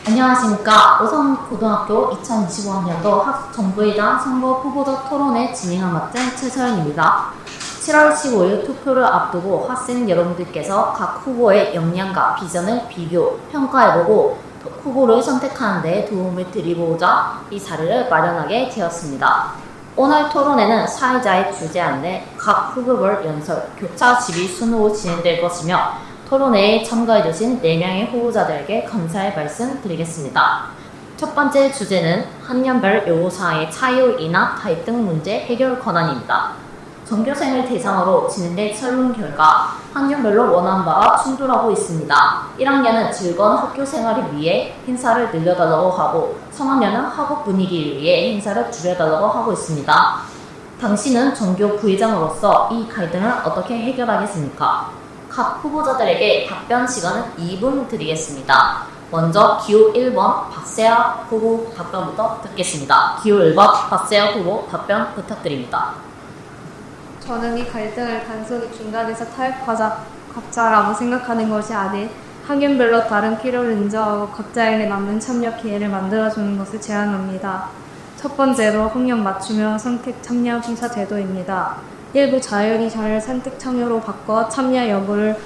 안녕하십니까. 오성고등학교 2025학년도 정부의장 선거 후보자 토론회 진행을 맡은 최서연입니다. 7월 15일 투표를 앞두고 학생 여러분들께서 각 후보의 역량과 비전을 비교, 평가해보고 후보를 선택하는 데 도움을 드리고자 이 자리를 마련하게 되었습니다. 오늘 토론회는 사회자의 주제 안에 각 후보별 연설, 교차 지휘 순으로 진행될 것이며 토론회에 참가해주신 4명의 후보자들에게 감사의 말씀 드리겠습니다. 첫 번째 주제는 학년별 요구사항의 차이이나 갈등 문제 해결 권한입니다. 전교생을 대상으로 진행된 설문 결과 학년별로 원하는 바가 충돌하고 있습니다. 1학년은 즐거운 학교 생활을 위해 행사를 늘려달라고 하고 3학년은 학업 분위기를 위해 행사를 줄여달라고 하고 있습니다. 당신은 전교 부회장으로서 이 갈등을 어떻게 해결하겠습니까? 각 후보자들에게 답변 시간은 2분 드리겠습니다. 먼저 기호 1번 박세아 후보 답변부터 듣겠습니다. 기호 1번 박세아 후보 답변 부탁드립니다. 저는 이 갈등을 단순히 중간에서 타협하자라고 생각하는 것이 아닌 학년별로 다른 필요를 인정하고 각자에게 맞는 참여 기회를 만들어주는 것을 제안합니다. 첫 번째로 학년 맞춤형 선택 참여 심사 제도입니다. 일부 자율이 잘 선택 참여로 바꿔 참여 여부를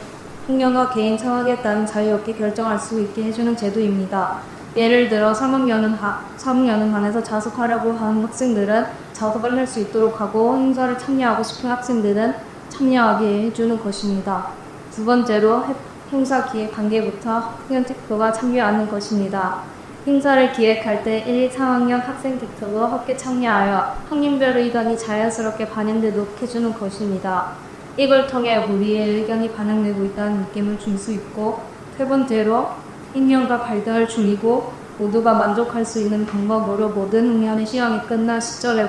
학년과 개인 성향에 따른 자유롭게 결정할 수 있게 해주는 제도입니다. 예를 들어 3학년은 반에서 자습하려고 하는 학생들은 자습을 할 수 있도록 하고 행사를 참여하고 싶은 학생들은 참여하게 해주는 것입니다. 두 번째로 행사 기획 단계부터 학년 대표가 참여하는 것입니다. 행사를 기획할 때 1, 2, 3학년 학생 대표도 함께 참여하여 학년별 의견이 자연스럽게 반영되도록 해주는 것입니다. 이걸 통해 우리의 의견이 반영되고 있다는 느낌을 줄 수 있고, 세 번째로 학년과 갈등을 줄이고 모두가 만족할 수 있는 방법으로 모든 학년의 시험이 끝난 시절에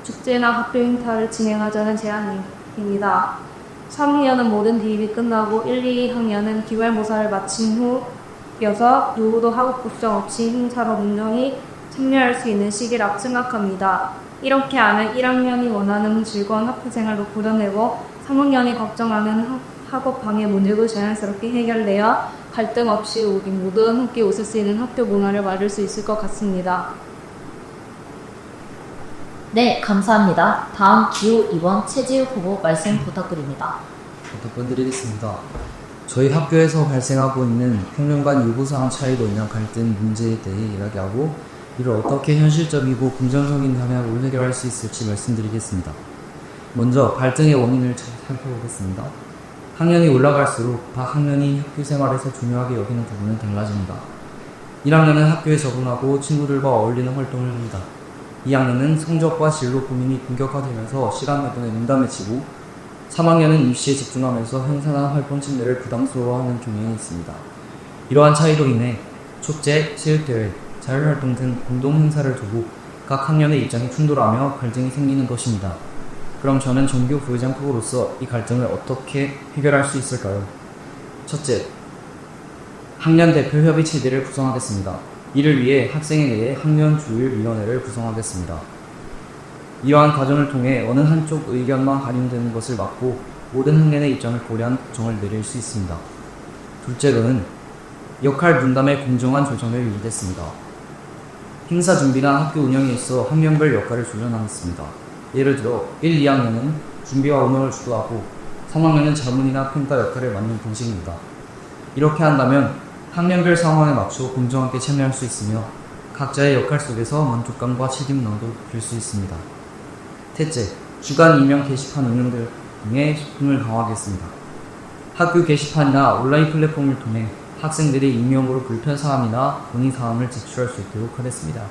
축제나 학교 행사를 진행하자는 제안입니다. 3학년은 모든 대입이 끝나고 1, 2학년은 기말고사를 마친 후여서 누구도 학업 걱정 없이 행사로 온전히 참여할 수 있는 시기라고 생각합니다. 이렇게 하면 1학년이 원하는 즐거운 학교생활도 보존되고 3학년이 걱정하는 학업 방해 문제도 자연스럽게 해결되어 갈등 없이 우리 모두 함께 웃을 수 있는 학교 문화를 만들 수 있을 것 같습니다. 네, 감사합니다. 다음 기호 2번 최지우 후보 말씀 부탁드립니다. 답변 드리겠습니다. 저희 학교에서 발생하고 있는 학년 간 요구사항 차이로 인한 갈등 문제에 대해 이야기하고 이를 어떻게 현실적이고 긍정적인 방향으로 해결할 수 있을지 말씀드리겠습니다. 먼저 갈등의 원인을 잘 살펴보겠습니다. 학년이 올라갈수록 각 학년이 학교 생활에서 중요하게 여기는 부분은 달라집니다. 1학년은 학교에 적응하고 친구들과 어울리는 활동을 합니다. 2학년은 성적과 진로 고민이 본격화되면서 시간 내분에 민감해지고 3학년은 입시에 집중하면서 행사나 활동 침해를 부담스러워하는 경향이 있습니다. 이러한 차이로 인해 축제, 체육대회, 자율활동 등 공동 행사를 두고 각 학년의 입장이 충돌하며 갈등이 생기는 것입니다. 그럼 저는 전교 부회장 후보로서 이 갈등을 어떻게 해결할 수 있을까요? 첫째, 학년 대표 협의 체제를 구성하겠습니다. 이를 위해 학생에 대해 학년 조율위원회를 구성하겠습니다. 이러한 과정을 통해 어느 한쪽 의견만 반영되는 것을 막고 모든 학년의 입장을 고려한 결정을 내릴 수 있습니다. 둘째로는 역할 분담의 공정한 조정을 이루겠습니다. 행사 준비나 학교 운영에 있어 학년별 역할을 조정하겠습니다. 예를 들어 1, 2학년은 준비와 운영을 주도하고 3학년은 자문이나 평가 역할을 맡는 방식입니다. 이렇게 한다면 학년별 상황에 맞춰 공정하게 참여할 수 있으며 각자의 역할 속에서 만족감과 책임감도 느낄 수 있습니다. 셋째, 주간 익명 게시판 운영 등의 소통을 강화하겠습니다. 학교 게시판이나 온라인 플랫폼을 통해 학생들이 익명으로 불편사항이나 건의사항을 제출할 수 있도록 하겠습니다.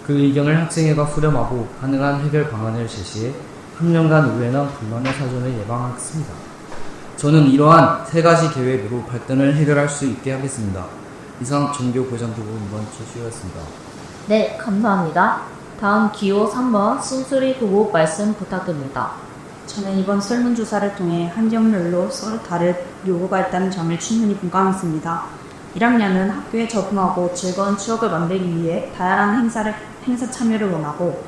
그 의견을 학생회가 수렴하고 가능한 해결 방안을 제시해 학년 간 오해나 불만의 사전을 예방하겠습니다. 저는 이러한 3가지 계획으로 갈등을 해결할 수 있게 하겠습니다. 이상 전교 부회장 후보 이번 최수였습니다. 네, 감사합니다. 다음 기호 3번 신수리 후보 말씀 부탁드립니다. 저는 이번 설문조사를 통해 학년별로 서로 다른 요구가 있다는 점을 충분히 공감했습니다. 1학년은 학교에 적응하고 즐거운 추억을 만들기 위해 다양한 행사 참여를 원하고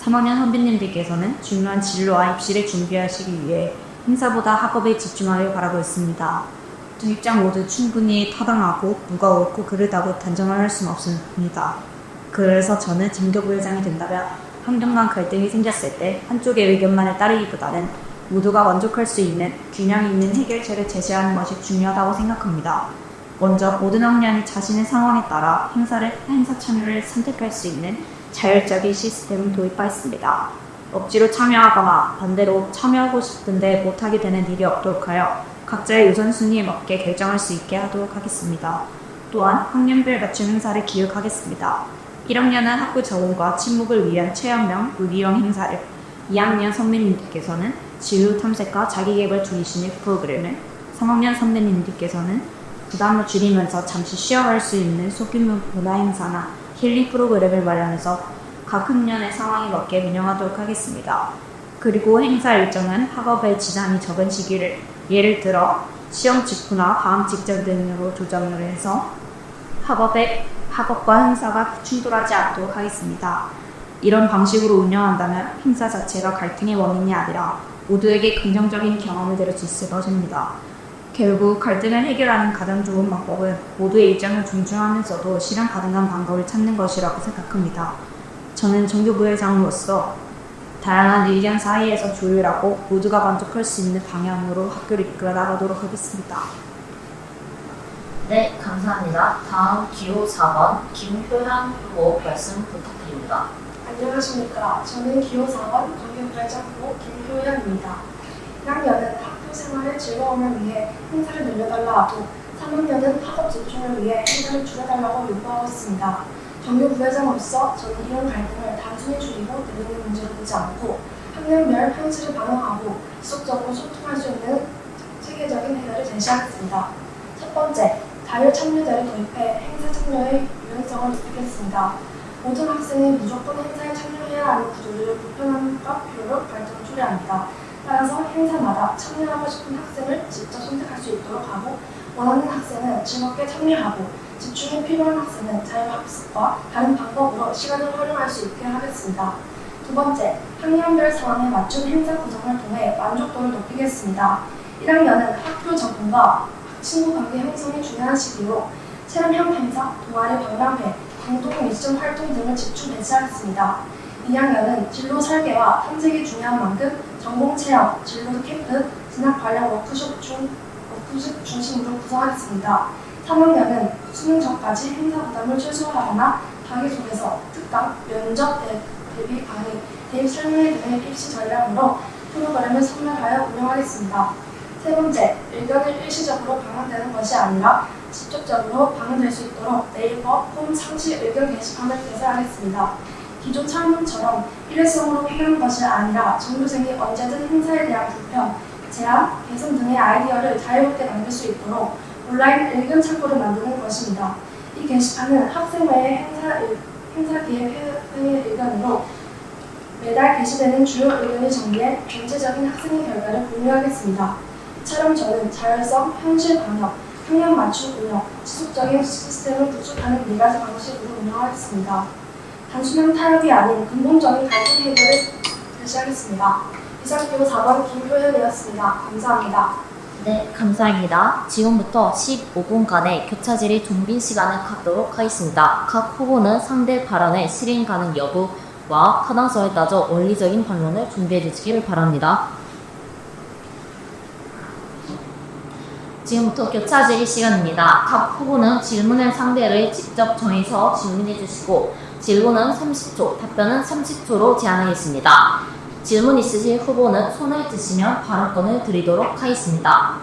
3학년 선배님들께서는 중요한 진로와 입시를 준비하시기 위해 행사보다 학업에 집중하길 바라고 있습니다. 두 입장 모두 충분히 타당하고 누가 옳고 그르다고 단정을 할 수는 없습니다. 그래서 저는 정교 부회장이 된다면 환경 간 갈등이 생겼을 때 한쪽의 의견만을 따르기보다는 모두가 만족할 수 있는 균형 있는 해결책을 제시하는 것이 중요하다고 생각합니다. 먼저 모든 학년이 자신의 상황에 따라 행사 참여를 선택할 수 있는 자율적인 시스템을 도입하였습니다. 억지로 참여하거나 반대로 참여하고 싶은데 못하게 되는 일이 없도록 하여 각자의 우선순위에 맞게 결정할 수 있게 하도록 하겠습니다. 또한 학년별 맞춤 행사를 기획하겠습니다. 1학년은 학부 적응과 친목을 위한 체험형 무기형 행사를, 2학년 선배님들께서는 진로 탐색과 자기계발 중심의 프로그램을, 3학년 선배님들께서는 부담을 줄이면서 잠시 쉬어갈 수 있는 소규모 문화 행사나 힐링 프로그램을 마련해서 각 학년의 상황에 맞게 운영하도록 하겠습니다. 그리고 행사 일정은 학업에 지장이 적은 시기를, 예를 들어 시험 직후나 방학 직전 등으로 조정을 해서 학업과 행사가 충돌하지 않도록 하겠습니다. 이런 방식으로 운영한다면 행사 자체가 갈등의 원인이 아니라 모두에게 긍정적인 경험을 드릴 수 있을 것입니다. 결국 갈등을 해결하는 가장 좋은 방법은 모두의 입장을 존중하면서도 실현 가능한 방법을 찾는 것이라고 생각합니다. 저는 정교 부회장으로서 다양한 의견 사이에서 조율하고 모두가 만족할 수 있는 방향으로 학교를 이끌어 나가도록 하겠습니다. 네, 감사합니다. 다음 기호 4번 김효현 후보 말씀 부탁드립니다. 안녕하십니까. 저는 기호 4번 정교부회장 후보 김효연입니다. 1학년은 학교 생활의 즐거움을 위해 행사를 늘려달라 하고 3학년은 학업 집중을 위해 행사를 줄여달라고 요구하고 있습니다. 정교부회장으로서 저는 이런 갈등을 단순히 줄이고 늘리는 문제로 보지 않고 학년별 현실을 반영하고 지속적으로 소통할 수 있는 체계적인 해결을 제시하겠습니다. 첫 번째, 자율 참여제를 도입해 행사 참여의 유연성을 높이겠습니다. 모든 학생이 무조건 행사에 참여해야 하는 구조를 보편화과 필요로 갈등을 초래합니다. 따라서 행사마다 참여하고 싶은 학생을 직접 선택할 수 있도록 하고 원하는 학생은 즐겁게 참여하고 집중이 필요한 학생은 자율학습과 다른 방법으로 시간을 활용할 수 있게 하겠습니다. 두 번째, 학년별 상황에 맞춘 행사 구성을 통해 만족도를 높이겠습니다. 1학년은 학교 적응과 친구 관계 형성이 중요한 시기로 체험형 행사, 동아리 박람회, 공동 미션 활동 등을 집중 배치하겠습니다. 2학년은 진로 설계와 탐색이 중요한 만큼 전공 체험, 진로 캠프, 진학 관련 워크숍 중심으로 구성하겠습니다. 3학년은 수능 전까지 행사 부담을 최소화하거나 자기소개서, 특강, 면접, 대비 강의, 대입 설문회 등의 입시 전략으로 프로그램을 선별하여 운영하겠습니다. 세 번째, 의견을 일시적으로 방영되는 것이 아니라 직접적으로 방영될 수 있도록 네이버 홈 상시 의견 게시판을 개설하겠습니다. 기존 설문처럼 일회성으로 필요한 것이 아니라 전교생이 언제든 행사에 대한 불편, 제안, 개선 등의 아이디어를 자유롭게 남길 수 있도록 온라인 의견 창구를 만드는 것입니다. 이 게시판은 학생회의 행사 기획 회의 의견으로 매달 게시되는 주요 의견을 정리해 전체적인 학생의 결과를 공유하겠습니다. 이처럼 저는 자율성, 현실 반영, 학년 맞춤 운영, 지속적인 시스템을 구축하는 4가지 방식으로 운영하겠습니다. 단순한 타협이 아닌 근본적인 갈등 해결을 제시하겠습니다. 이상 기호 4번 김효연이었습니다. 감사합니다. 네, 감사합니다. 지금부터 15분간의 교차 질의 준비 시간을 갖도록 하겠습니다. 각 후보는 상대 발언의 실행 가능 여부와 타당성에 따져 원리적인 반론을 준비해 주시기를 바랍니다. 지금부터 교차 질의 시간입니다. 각 후보는 질문의 상대를 직접 정해서 질문해 주시고 질문은 30초, 답변은 30초로 제한하겠습니다. 질문 있으실 후보는 손을 드시면 발언권을 드리도록 하겠습니다.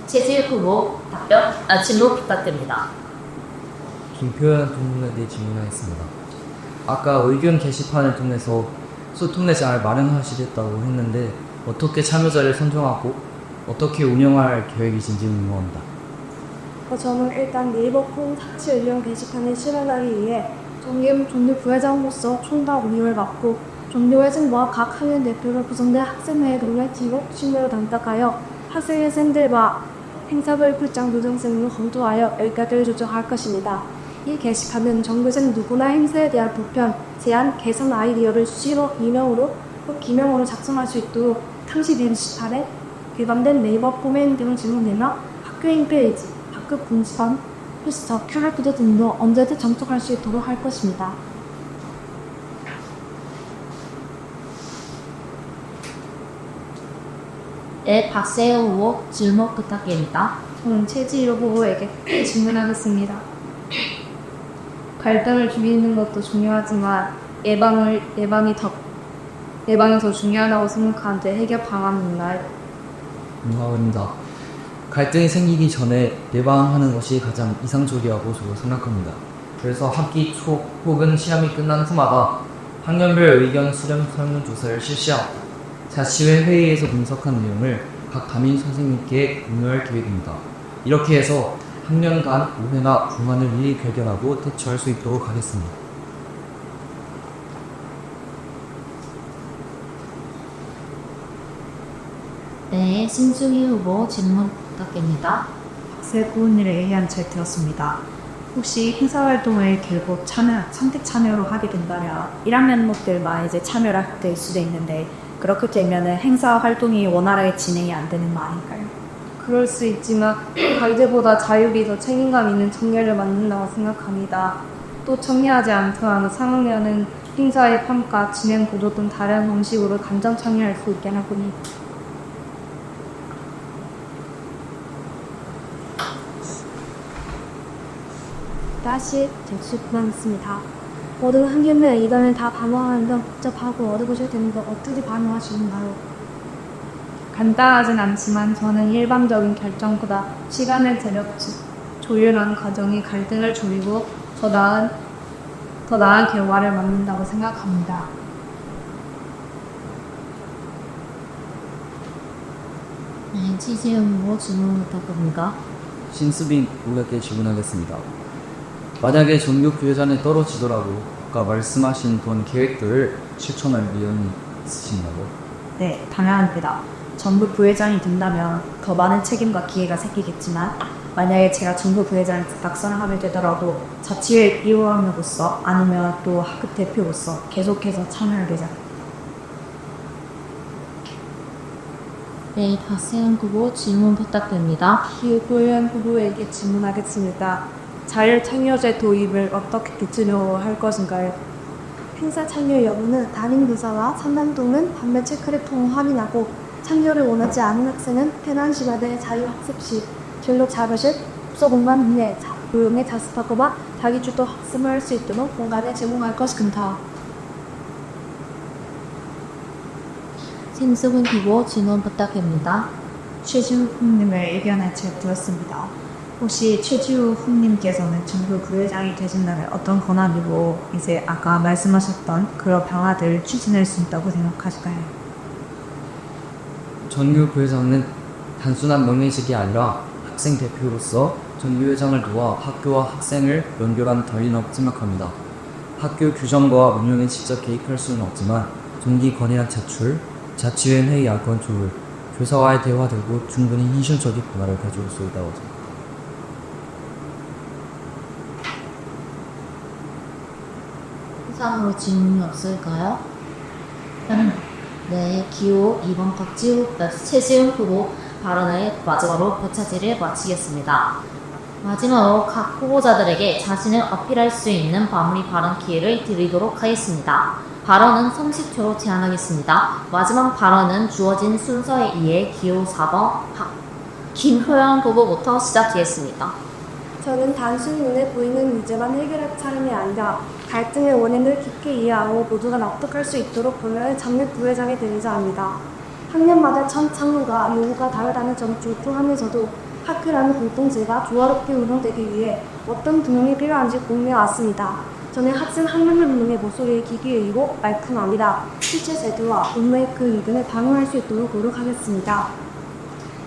최지일 후보 질문 부탁드립니다. 김표현 후보에 대해 질문하겠습니다. 아까 의견 게시판을 통해서 소통의 장을 마련하시겠다고 했는데 어떻게 참여자를 선정하고 어떻게 운영할 계획이신지 궁금합니다. 저는 일단 네이버 홈 상시 의견 게시판을 실행하기 위해 정교 부회장으로서 총괄 운영을 맡고 정교회장과 각 학년 대표로 구성된 학생회의 동네 지역 신뢰를 담당하여 학생회생들과 행사별 출장 조정생을 검토하여 의견을 조정할 것입니다. 이 게시판은 정교생 누구나 행사에 대한 불편, 제안, 개선 아이디어를 수시로 기명으로 작성할 수 있도록 상시 게시판에 개방된 네이버 포메인 등 질문이나 학교인 페이지, 학교 공지판, 포스터, QR코드 등도 언제든 접속할 수 있도록 할 것입니다. 네, 박세호 후보 질문 부탁드립니다. 저는 최지우 후보에게 질문하겠습니다. 갈등을 줄이는 것도 중요하지만 예방이 더 중요하다고 생각하는데 해결 방안은 있나요? 공감합니다. 갈등이 생기기 전에 예방하는 것이 가장 이상적이라고 저도 생각합니다. 그래서 학기 초 혹은 시험이 끝난 후마다 학년별 의견 수렴 설문조사를 실시하고 자치회 회의에서 분석한 내용을 각 담임 선생님께 공유할 계획입니다. 이렇게 해서 학년간 오해나 불만을 미리 해결하고 대처할 수 있도록 하겠습니다. 네, 신승희 후보 질문 부탁드립니다. 박세구님의 의견 잘 들었습니다. 혹시 행사활동을 결국 선택 참여로 하게 된다면 1학년목들만 이제 참여를 하게 될 수도 있는데 그렇게 되면은 행사 활동이 원활하게 진행이 안 되는 거 아닌가요? 그럴 수 있지만 과제보다 자율이 더 책임감 있는 청년을 만든다고 생각합니다. 또 청려하지 않더라도 3학년은 행사의 평가, 진행 보도 등 다른 방식으로 감정 참여할 수 있게 하고니 다시 제출하겠습니다. 모든 학년별 의견을 다 반영하는 건 복잡하고 어려우실 텐데 어떻게 반영하시는가요? 간단하진 않지만 저는 일반적인 결정보다 시간을 조율하는 과정이 갈등을 줄이고 더 나은 결과를 만든다고 생각합니다. 네, 최지우 후보 질문 부탁드립니다. 신수빈 후보에게 질문하겠습니다. 만약에 전교 부회장이 떨어지더라도 아까 말씀하신 그런 계획들을 실천할 의향이 있으신가요? 네, 당연합니다. 전부 부회장이 된다면 더 많은 책임과 기회가 생기겠지만 만약에 제가 전부 부회장을 낙선하게 되더라도 자치회 위원으로서 아니면 또 학급 대표로서 계속해서 참여하게 됩니다. 네, 박세훈 후보 질문 부탁드립니다. 기후부연 후보에게 질문하겠습니다. 자율 참여제 도입을 어떻게 대체로 할 것인가요? 행사 참여 여부는 담임 교사와 상담동은 반면 체크를 통해 확인하고 참여를 원하지 않은 학생은 편한 시간에 자유학습 시 진로 자료실, 독서 공간 등의 조용히 자습하거나 자기주도 학습을 할 수 있도록 공간을 제공할 것입니다. 신승훈 후보 질문 부탁드립니다. 최지우 후님의 의견을 잘 들었습니다. 혹시 최지우 후님께서는 전부 부회장이 되신다면 어떤 권한으로 이제 아까 말씀하셨던 그런 변화들을 추진할 수 있다고 생각하실까요? 전교 부회장은 단순한 명예직이 아니라 학생 대표로서 전교회장을 도와 학교와 학생을 연결한 달인이라고 생각합니다. 학교 규정과 운영에 직접 개입할 수는 없지만 정기 건의안 제출, 자치회 회의 야권 조율, 교사와의 대화 등으로 충분히 현실적인 변화를 가져올 수 있다고 생각합니다. 이상으로 질문이 없을까요? 네, 기호 2번 최지훈 후보 발언을 마지막으로 포차지를 마치겠습니다. 마지막으로 각 후보자들에게 자신을 어필할 수 있는 마무리 발언 기회를 드리도록 하겠습니다. 발언은 성식표로 제한하겠습니다. 마지막 발언은 주어진 순서에 의해 기호 4번 김효영 후보부터 시작되겠습니다. 저는 단순히 눈에 보이는 문제만 해결할 사람이 아니라 갈등의 원인을 깊게 이해하고 모두가 납득할 수 있도록 보면 장례 부회장이 되고자 합니다. 학년마다 창로가 요구가 다르다는 점을 존중하면서도 학교라는 공동체가 조화롭게 운영되기 위해 어떤 균형이 필요한지 고민해왔습니다. 저는 학생 학년별 운동의 목소리에 귀 기울이고 말뿐 아니라 실제 제도와 운명의 그 의견을 반영할 수 있도록 노력하겠습니다.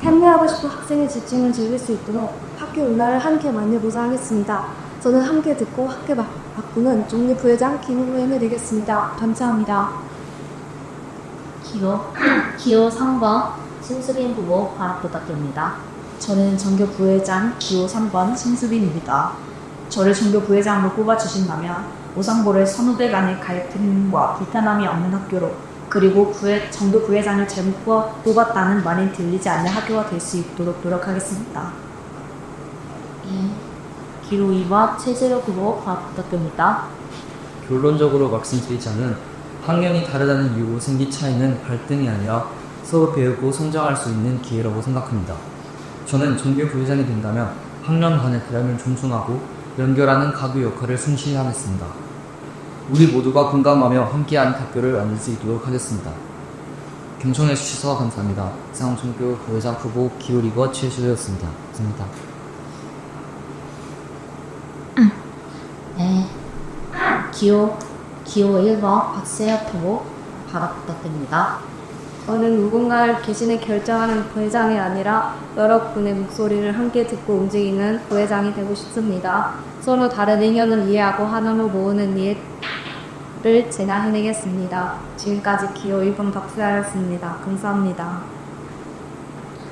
참여하고 싶은 학생의 지침을 즐길 수 있도록 학교 문화를 함께 만들고자 하겠습니다. 저는 함께 듣고 함께 바꾸는 종리 부회장 김후보임이 되겠습니다. 감사합니다. 기호 3번 신수빈 후보 발언 부탁드립니다. 저는 전교 부회장 기호 3번 신수빈입니다. 저를 전교 부회장으로 뽑아주신다면 오상보를 선후배 간의 갈등과 불편함이 없는 학교로 그리고 정부 부회장을 잘못 뽑았다는 말이 들리지 않는 학교가 될 수 있도록 노력하겠습니다. 예. 기호 2번 최재력 후보 과학고등학교입니다. 결론적으로 말씀드리자면 학년이 다르다는 이유로 생긴 차이는 갈등이 아니라 서로 배우고 성장할 수 있는 기회라고 생각합니다. 저는 전교 부회장이 된다면 학년 간의 대화를 존중하고 연결하는 가교 역할을 충실히 하겠습니다. 우리 모두가 공감하며 함께하는 학교를 만들 수 있도록 하겠습니다. 경청해 주셔서 감사합니다. 이상 전교 부회장 후보 기호 2번 최수였습니다. 감사합니다. 네. 기호 1번 박세혁 후보 과학고등학교입니다. 저는 누군가를 개신을 결정하는 부회장이 아니라 여러분의 목소리를 함께 듣고 움직이는 부회장이 되고 싶습니다. 서로 다른 의견을 이해하고 하나로 모으는 일을 제가 해내겠습니다. 지금까지 기호 1번 박세아였습니다. 감사합니다.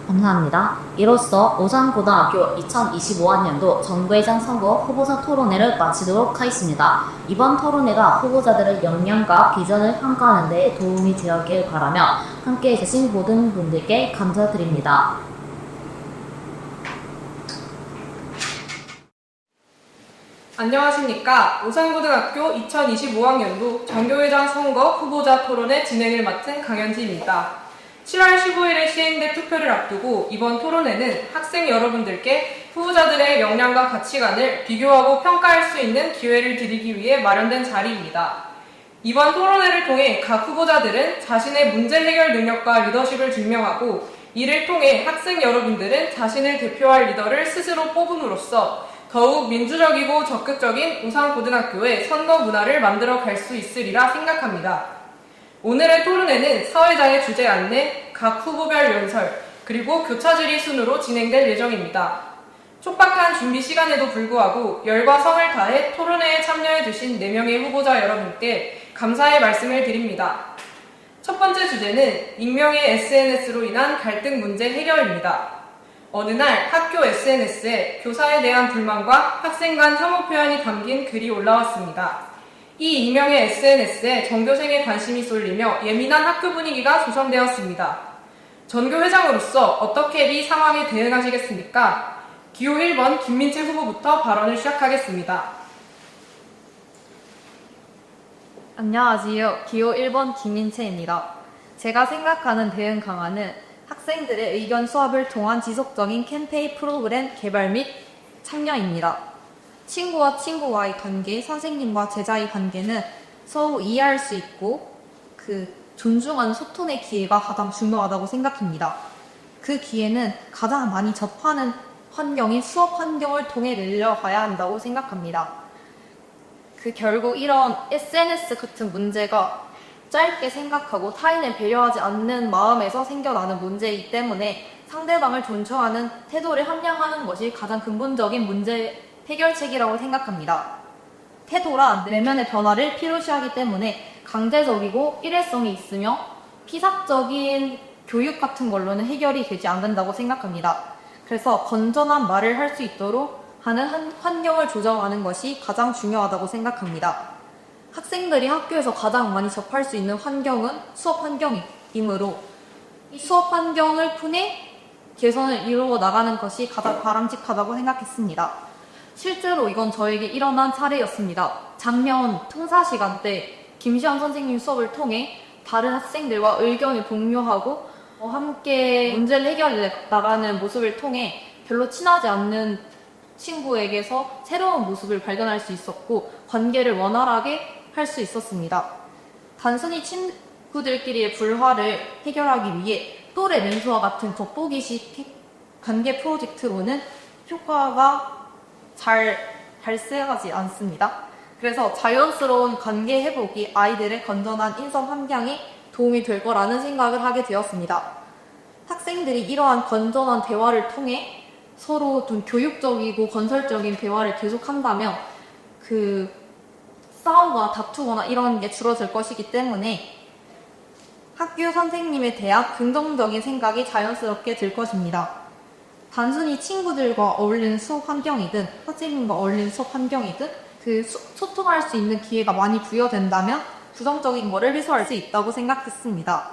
감사합니다. 이로써 오산고등학교 2025학년도 전부회장 선거 후보자 토론회를 마치도록 하겠습니다. 이번 토론회가 후보자들의 역량과 비전을 평가하는 데 도움이 되었길 바라며 함께해 주신 모든 분들께 감사드립니다. 안녕하십니까. 오산고등학교 2025학년도 전교회장 선거 후보자 토론회 진행을 맡은 강현지입니다. 7월 15일에 시행된 투표를 앞두고 이번 토론회는 학생 여러분들께 후보자들의 역량과 가치관을 비교하고 평가할 수 있는 기회를 드리기 위해 마련된 자리입니다. 이번 토론회를 통해 각 후보자들은 자신의 문제 해결 능력과 리더십을 증명하고 이를 통해 학생 여러분들은 자신을 대표할 리더를 스스로 뽑음으로써 더욱 민주적이고 적극적인 오산고등학교의 선거 문화를 만들어 갈 수 있으리라 생각합니다. 오늘의 토론회는 사회자의 주제 안내, 각 후보별 연설, 그리고 교차 질의 순으로 진행될 예정입니다. 촉박한 준비 시간에도 불구하고 열과 성을 다해 토론회에 참여해 주신 4명의 후보자 여러분께 감사의 말씀을 드립니다. 첫 번째 주제는 익명의 SNS로 인한 갈등 문제 해결입니다. 어느 날 학교 SNS에 교사에 대한 불만과 학생 간 혐오 표현이 담긴 글이 올라왔습니다. 이 익명의 SNS에 전교생의 관심이 쏠리며 예민한 학교 분위기가 조성되었습니다. 전교 회장으로서 어떻게 이 상황에 대응하시겠습니까? 기호 1번 김민채 후보부터 발언을 시작하겠습니다. 안녕하세요. 기호 1번 김민채입니다. 제가 생각하는 대응 강화는 학생들의 의견 수합을 통한 지속적인 캠페인 프로그램 개발 및 참여입니다. 친구와 친구와의 관계, 선생님과 제자의 관계는 서로 이해할 수 있고 존중하는 소통의 기회가 가장 중요하다고 생각합니다. 그 기회는 가장 많이 접하는 환경인 수업 환경을 통해 늘려가야 한다고 생각합니다. 결국 이런 SNS 같은 문제가 짧게 생각하고 타인을 배려하지 않는 마음에서 생겨나는 문제이기 때문에 상대방을 존중하는 태도를 함양하는 것이 가장 근본적인 문제 해결책이라고 생각합니다. 태도란 내면의 변화를 필요시하기 때문에 강제적이고 일회성이 있으며 피상적인 교육 같은 걸로는 해결이 되지 않는다고 생각합니다. 그래서 건전한 말을 할 수 있도록 하는 환경을 조정하는 것이 가장 중요하다고 생각합니다. 학생들이 학교에서 가장 많이 접할 수 있는 환경은 수업 환경이므로 이 수업 환경을 통해 개선을 이루어 나가는 것이 가장 바람직하다고 생각했습니다. 실제로 이건 저에게 일어난 사례였습니다. 작년 통사 시간 때 김시환 선생님 수업을 통해 다른 학생들과 의견을 공유하고 함께 문제를 해결해 나가는 모습을 통해 별로 친하지 않는 친구에게서 새로운 모습을 발견할 수 있었고 관계를 원활하게 할 수 있었습니다. 단순히 친구들끼리의 불화를 해결하기 위해 또래 멘토와 같은 돋보기식 관계 프로젝트로는 효과가 잘 발생하지 않습니다. 그래서 자연스러운 관계 회복이 아이들의 건전한 인성 함양에 도움이 될 거라는 생각을 하게 되었습니다. 학생들이 이러한 건전한 대화를 통해 서로 좀 교육적이고 건설적인 대화를 계속한다면 싸우거나 다투거나 이런 게 줄어들 것이기 때문에 학교 선생님에 대한 긍정적인 생각이 자연스럽게 들 것입니다. 단순히 친구들과 어울리는 수업 환경이든 선생님과 어울리는 수업 환경이든 소통할 수 있는 기회가 많이 부여된다면 부정적인 거를 해소할 수 있다고 생각했습니다.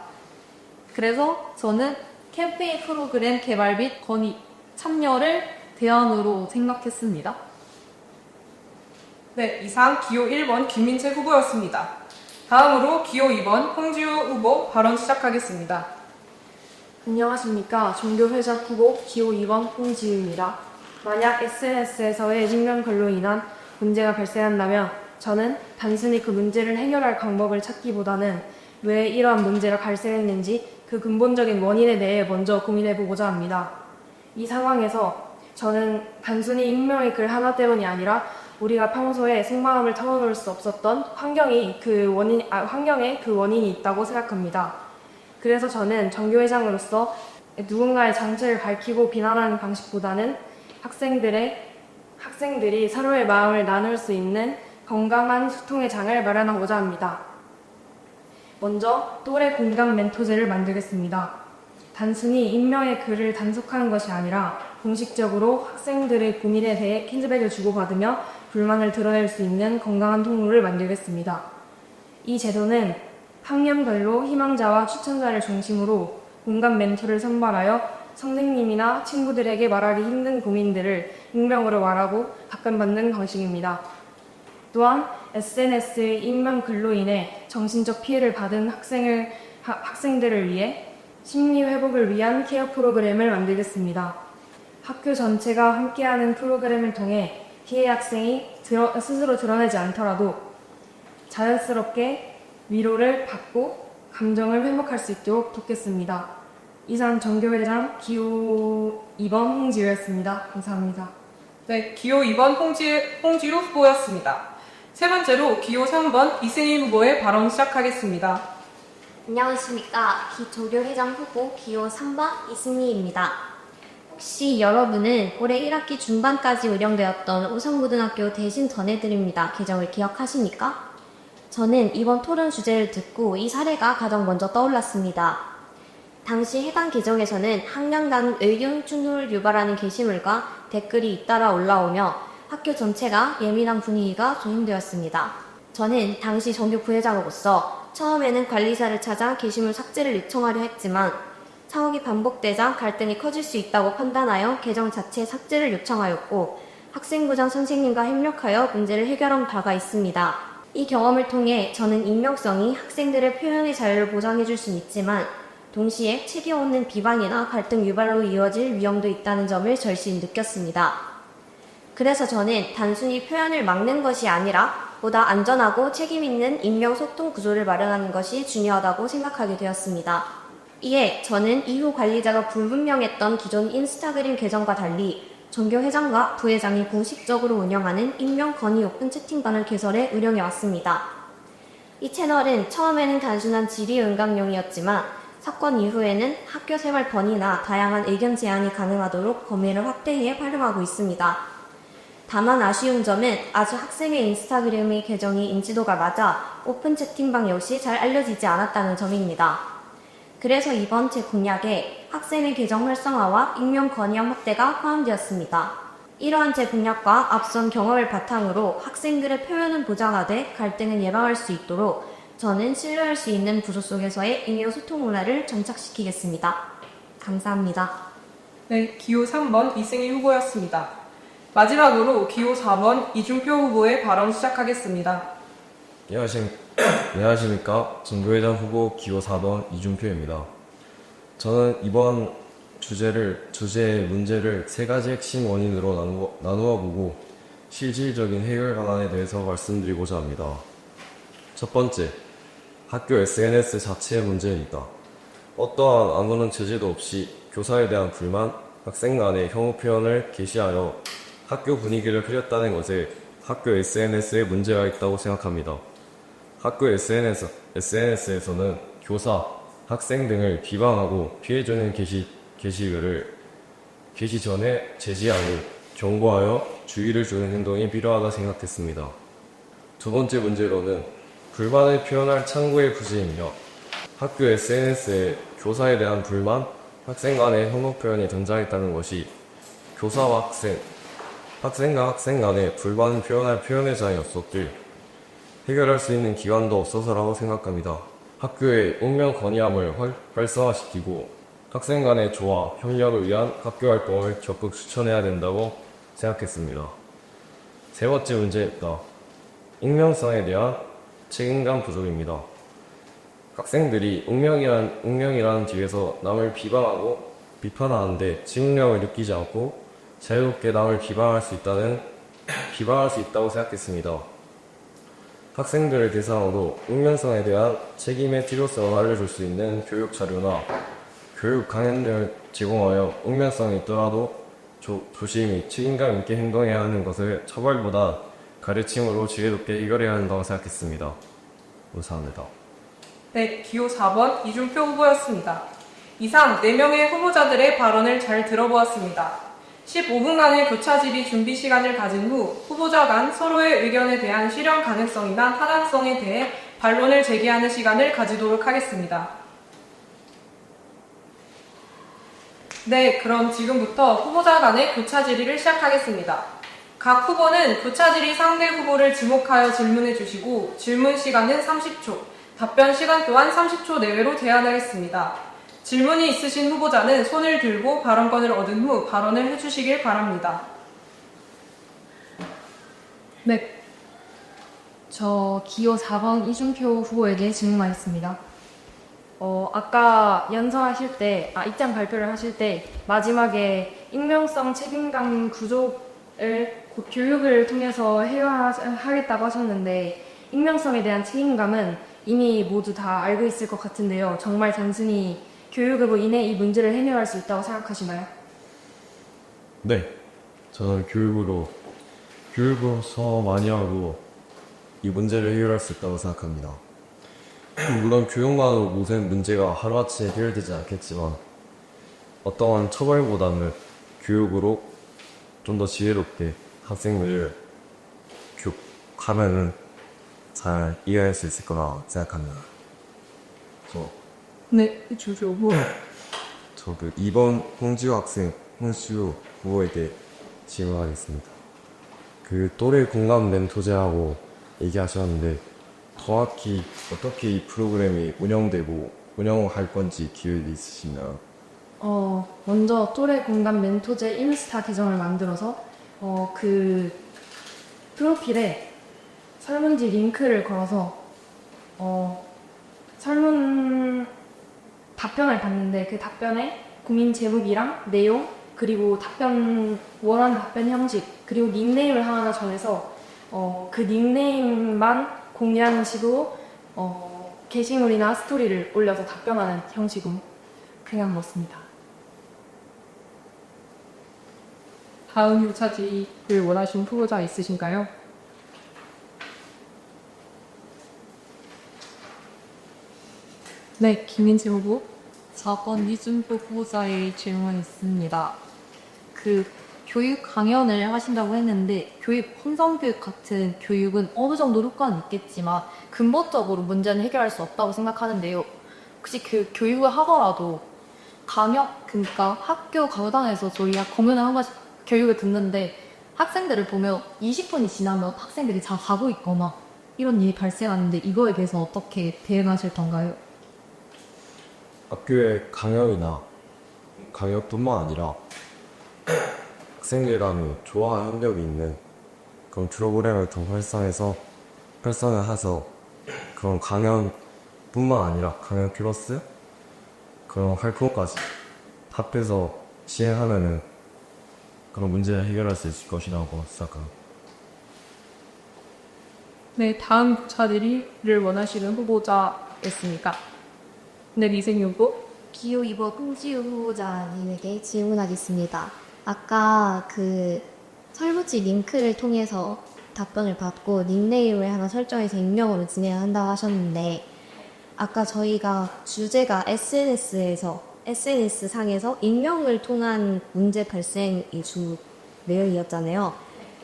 그래서 저는 캠페인 프로그램 개발 및 건의 참여를 대안으로 생각했습니다. 네, 이상 기호 1번 김민채 후보였습니다. 다음으로 기호 2번 홍지우 후보 발언 시작하겠습니다. 안녕하십니까. 종교회장 후보 기호 2번 홍지우입니다. 만약 SNS에서의 익명 글로 인한 문제가 발생한다면 저는 단순히 그 문제를 해결할 방법을 찾기보다는 왜 이러한 문제가 발생했는지 그 근본적인 원인에 대해 먼저 고민해보고자 합니다. 이 상황에서 저는 단순히 익명의 글 하나 때문이 아니라 우리가 평소에 속마음을 털어놓을 수 없었던 환경에 그 원인이 있다고 생각합니다. 그래서 저는 정교회장으로서 누군가의 정체를 밝히고 비난하는 방식보다는 학생들이 서로의 마음을 나눌 수 있는 건강한 소통의 장을 마련하고자 합니다. 먼저 또래 공감 멘토제를 만들겠습니다. 단순히 익명의 글을 단속하는 것이 아니라 공식적으로 학생들의 고민에 대해 피드백을 주고받으며 불만을 드러낼 수 있는 건강한 통로를 만들겠습니다. 이 제도는 학년별로 희망자와 추천자를 중심으로 공감 멘토를 선발하여 선생님이나 친구들에게 말하기 힘든 고민들을 익명으로 말하고 답변받는 방식입니다. 또한 SNS의 익명 글로 인해 정신적 피해를 받은 학생들을 위해 심리 회복을 위한 케어 프로그램을 만들겠습니다. 학교 전체가 함께하는 프로그램을 통해 피해 학생이 스스로 드러내지 않더라도 자연스럽게 위로를 받고 감정을 회복할 수 있도록 돕겠습니다. 이상 정교회장 기호 2번 홍지우였습니다. 감사합니다. 네, 기호 2번 홍지우 후보였습니다. 세 번째로 기호 3번 이승희 후보의 발언 시작하겠습니다. 안녕하십니까. 정교회장 후보 기호 3번 이승희입니다. 혹시 여러분은 올해 1학기 중반까지 운영되었던 우성고등학교 대신 전해드립니다 개정을 기억하십니까? 저는 이번 토론 주제를 듣고 이 사례가 가장 먼저 떠올랐습니다. 당시 해당 개정에서는 학년 간 의견 충돌을 유발하는 게시물과 댓글이 잇따라 올라오며 학교 전체가 예민한 분위기가 조성되었습니다. 저는 당시 전교 부회장으로서 처음에는 관리사를 찾아 게시물 삭제를 요청하려 했지만 상황이 반복되자 갈등이 커질 수 있다고 판단하여 계정 자체 삭제를 요청하였고 학생부장 선생님과 협력하여 문제를 해결한 바가 있습니다. 이 경험을 통해 저는 익명성이 학생들의 표현의 자유를 보장해줄 수는 있지만 동시에 책임 없는 비방이나 갈등 유발로 이어질 위험도 있다는 점을 절실히 느꼈습니다. 그래서 저는 단순히 표현을 막는 것이 아니라 보다 안전하고 책임 있는 익명 소통 구조를 마련하는 것이 중요하다고 생각하게 되었습니다. 이에 저는 이후 관리자가 불분명했던 기존 인스타그램 계정과 달리 전교 회장과 부회장이 공식적으로 운영하는 익명 건의 오픈 채팅방을 개설해 운영해왔습니다. 이 채널은 처음에는 단순한 질의응답용이었지만 사건 이후에는 학교 생활 건의나 다양한 의견 제안이 가능하도록 범위를 확대해 활용하고 있습니다. 다만 아쉬운 점은 아직 학생의 인스타그램의 계정이 인지도가 낮아 오픈 채팅방 역시 잘 알려지지 않았다는 점입니다. 그래서 이번 제 공약에 학생의 계정 활성화와 익명 건의형 확대가 포함되었습니다. 이러한 제 공약과 앞선 경험을 바탕으로 학생들의 표현은 보장하되 갈등을 예방할 수 있도록 저는 신뢰할 수 있는 부서 속에서의 익명 소통 문화를 정착시키겠습니다. 감사합니다. 네, 기호 3번 이승희 후보였습니다. 마지막으로 기호 4번 이준표 후보의 발언 시작하겠습니다. 안녕하십니까. 정교회장 후보 기호 4번 이준표입니다. 저는 이번 주제의 문제를 세 가지 핵심 원인으로 나누어 보고 실질적인 해결 방안에 대해서 말씀드리고자 합니다. 첫 번째, 학교 SNS 자체의 문제입니다. 어떠한 아무런 제재도 없이 교사에 대한 불만, 학생 간의 혐오 표현을 게시하여 학교 분위기를 흐렸다는 것에 학교 SNS에 문제가 있다고 생각합니다. 학교 SNS에서는 교사, 학생 등을 비방하고 피해주는 게시글을 게시 전에 제지하고 경고하여 주의를 주는 행동이 필요하다 생각했습니다. 두 번째 문제로는 불만을 표현할 창구의 부재이며 학교 SNS에 교사에 대한 불만, 학생 간의 혐오 표현이 등장했다는 것이 교사와 학생과 학생 간의 불만을 표현할 표현의 장이 없었길 해결할 수 있는 기관도 없어서라고 생각합니다. 학교의 운명 건의함을 활성화시키고 학생 간의 조화, 협력을 위한 학교 활동을 적극 추천해야 된다고 생각했습니다. 세 번째 문제입니다. 익명성에 대한 책임감 부족입니다. 학생들이 익명이라는 뒤에서 남을 비판하는데 책임감을 느끼지 않고 자유롭게 남을 비방할 수 있다고 생각했습니다. 학생들을 대상으로 익명성에 대한 책임의 필요성을 알려줄 수 있는 교육 자료나 교육 강연을 제공하여 익명성이 있더라도 조심히 책임감 있게 행동해야 하는 것을 처벌보다 가르침으로 지혜롭게 해결해야 한다고 생각했습니다. 감사합니다. 네, 기호 4번 이준표 후보였습니다. 이상 4명의 후보자들의 발언을 잘 들어보았습니다. 15분간의 교차 질의 준비 시간을 가진 후 후보자 간 서로의 의견에 대한 실현 가능성이나 타당성에 대해 반론을 제기하는 시간을 가지도록 하겠습니다. 네, 그럼 지금부터 후보자 간의 교차 질의를 시작하겠습니다. 각 후보는 교차 질의 상대 후보를 지목하여 질문해 주시고 질문 시간은 30초, 답변 시간 또한 30초 내외로 제한하겠습니다. 질문이 있으신 후보자는 손을 들고 발언권을 얻은 후 발언을 해주시길 바랍니다. 네. 저 기호 4번 이준표 후보에게 질문하겠습니다. 아까 연설하실 때, 입장 발표를 하실 때 마지막에 익명성 책임감 구조를 곧 교육을 통해서 해결하겠다고 하셨는데 익명성에 대한 책임감은 이미 모두 다 알고 있을 것 같은데요. 정말 단순히 교육으로 인해 이 문제를 해결할 수 있다고 생각하시나요? 네, 저는 교육으로서 많이 하고 이 문제를 해결할 수 있다고 생각합니다. 물론 교육만으로 모든 문제가 하루아침에 해결되지 않겠지만 어떠한 처벌보다는 교육으로 좀 더 지혜롭게 학생들을 교육하면은 잘 이해할 수 있을 거라 생각합니다. 네, 주주 후보. 저 2번 홍지우 후보에게 질문하겠습니다. 또래 공감 멘토제라고 얘기하셨는데 정확히 어떻게 이 프로그램이 운영되고 운영할 건지 기획이 있으시나요? 먼저 또래 공감 멘토제 인스타 계정을 만들어서 그 프로필에 설문지 링크를 걸어서 답변을 받는데 그 답변에 고민 제목이랑 내용 그리고 원하는 답변 형식 그리고 닉네임을 하나 정해서 그 닉네임만 공유하는 식으로 게시물이나 스토리를 올려서 답변하는 형식으로 그냥 넣습니다. 다음 교차 질의를 원하시는 후보자 있으신가요? 네, 김민지 후보. 4번 이준표 후보자의 질문이 있습니다. 교육 강연을 하신다고 했는데 혼성교육 같은 교육은 어느 정도 효과는 있겠지만 근본적으로 문제는 해결할 수 없다고 생각하는데요. 혹시 교육을 하더라도 그러니까 학교 강당에서 저희가 공연을 한 번씩 교육을 듣는데 학생들을 보면 20분이 지나면 학생들이 다 가고 있거나 이런 일이 발생하는데 이거에 대해서 어떻게 대응하실 건가요? 학교의 강연뿐만 아니라 학생들 간의 조화 협력이 있는 그런 프로그램을 더 활성화해서 그런 강연뿐만 아니라 강연 플러스 그런 활동까지 합해서 시행하면은 그런 문제를 해결할 수 있을 것이라고 생각합니다. 네, 다음 교차 질의를 원하시는 후보자 있습니까? 네, 리생 후보. 기호 2번 홍지우 후보자님에게 질문하겠습니다. 아까 설문지 링크를 통해서 답변을 받고 닉네임을 하나 설정해서 익명으로 진행한다고 하셨는데 아까 저희가 주제가 SNS상에서 익명을 통한 문제 발생이 주 내용이었잖아요.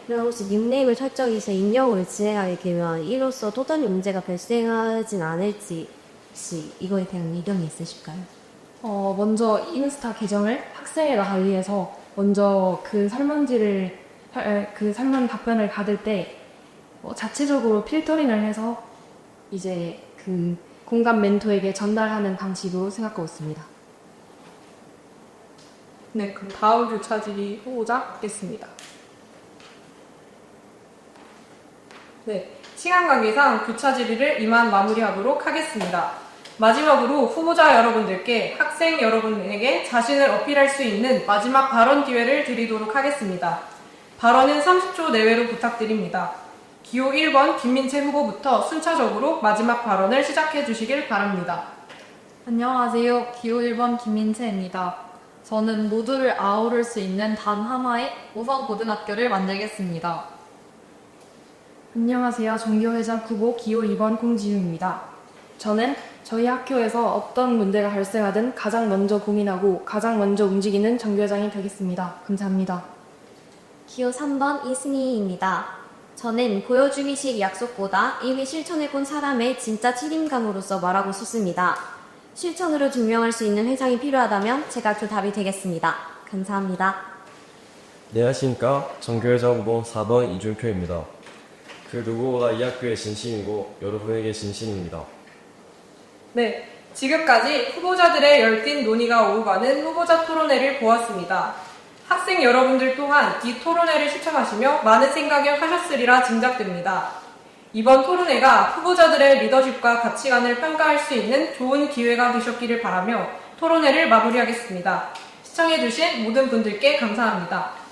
그럼 혹시 닉네임을 설정해서 익명으로 진행하게 되면 이로써 도전이 문제가 발생하진 않을지 혹시 이거에 대한 의견이 있으실까요? 먼저 인스타 계정을 학생에 나가기 위해서 먼저 그 설문 답변을 받을 때 자체적으로 필터링을 해서 이제 그 공감 멘토에게 전달하는 방식으로 생각하고 있습니다. 네, 그럼 다음 교차 질의 후보자 받겠습니다. 네, 시간 관계상 교차 질의를 이만 마무리하도록 하겠습니다. 마지막으로 후보자 여러분들께 학생 여러분에게 자신을 어필할 수 있는 마지막 발언 기회를 드리도록 하겠습니다. 발언은 30초 내외로 부탁드립니다. 기호 1번 김민채 후보부터 순차적으로 마지막 발언을 시작해 주시길 바랍니다. 안녕하세요. 기호 1번 김민채입니다. 저는 모두를 아우를 수 있는 단 하나의 우선고등학교를 만들겠습니다. 안녕하세요. 정교회장 후보 기호 2번 공지윤입니다. 저는 저희 학교에서 어떤 문제가 발생하든 가장 먼저 고민하고 가장 먼저 움직이는 정교회장이 되겠습니다. 감사합니다. 기호 3번 이승희입니다. 저는 보여주기식 약속보다 이미 실천해본 사람의 진짜 책임감으로서 말하고 싶습니다. 실천으로 증명할 수 있는 회장이 필요하다면 제가 그 답이 되겠습니다. 감사합니다. 안녕하십니까. 정교회장 후보 4번 이준표입니다. 그 누구보다 이 학교의 진심이고 여러분에게 진심입니다. 네, 지금까지 후보자들의 열띤 논의가 오고 가는 후보자 토론회를 보았습니다. 학생 여러분들 또한 이 토론회를 시청하시며 많은 생각을 하셨으리라 짐작됩니다. 이번 토론회가 후보자들의 리더십과 가치관을 평가할 수 있는 좋은 기회가 되셨기를 바라며 토론회를 마무리하겠습니다. 시청해주신 모든 분들께 감사합니다.